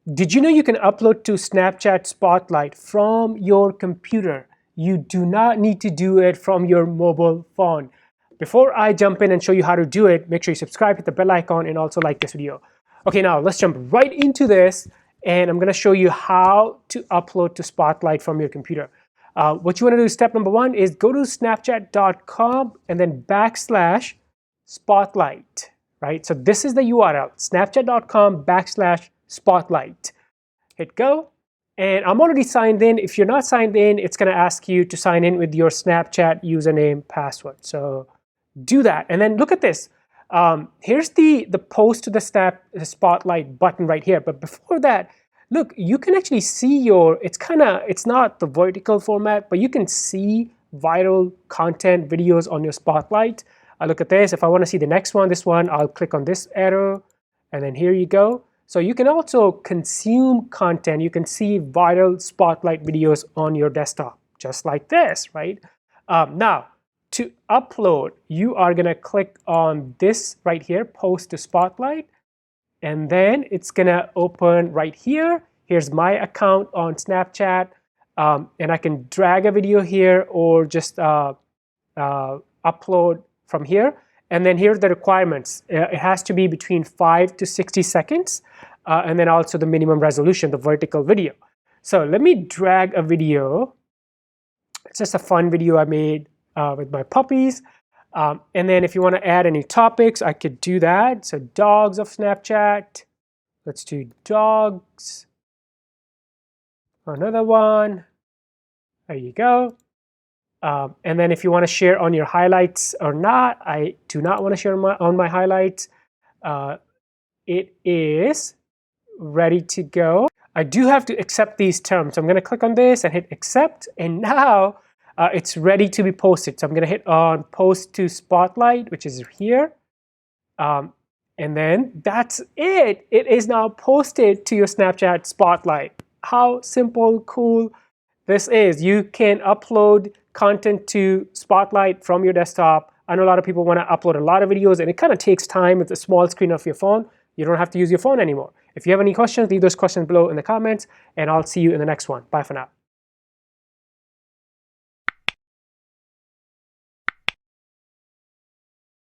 Did you know you can upload to Snapchat Spotlight from your computer? You do not need to do it from your mobile phone. Before I jump in and show you how to do it, make sure you subscribe, hit the bell icon, and also like this video. Okay, now let's jump right into this, and I'm going to show you how to upload to Spotlight from your computer. What you want to do, step number one, is go to snapchat.com and then /spotlight, right? So this is the URL, snapchat.com/spotlight. Hit go, and I'm already signed in. If you're not signed in, it's going to ask you to sign in with your Snapchat username, password. So do that, and then look at this. Here's the post to the Spotlight button right here. But before that, look, you can actually see your, it's not the vertical format, but you can see viral content videos on your Spotlight. Look at this. If I want to see the next one, this one, I'll click on this arrow, and then here you go. So you can also consume content. You can see viral Spotlight videos on your desktop, just like this, right? Now, to upload, you are going to click on this right here, post to Spotlight, and then it's going to open right here. Here's my account on Snapchat, and I can drag a video here or just upload from here. And then here are the requirements. It has to be between 5 to 60 seconds, and then also the minimum resolution, the vertical video. So let me drag a video. It's just a fun video I made with my puppies. And then if you want to add any topics, I could do that. So dogs of Snapchat. Let's do dogs. Another one. There you go. And then if you want to share on your highlights or not, I do not want to share on my highlights. It is ready to go. I do have to accept these terms. So I'm going to click on this and hit accept. And now it's ready to be posted. So I'm going to hit on post to Spotlight, which is here. And then that's it. It is now posted to your Snapchat Spotlight. How simple, cool this is. You can upload content to Spotlight from your desktop. I know a lot of people want to upload a lot of videos, and it kind of takes time with the small screen of your phone. You don't have to use your phone anymore. If you have any questions, leave those questions below in the comments, and I'll see you in the next one. Bye for now.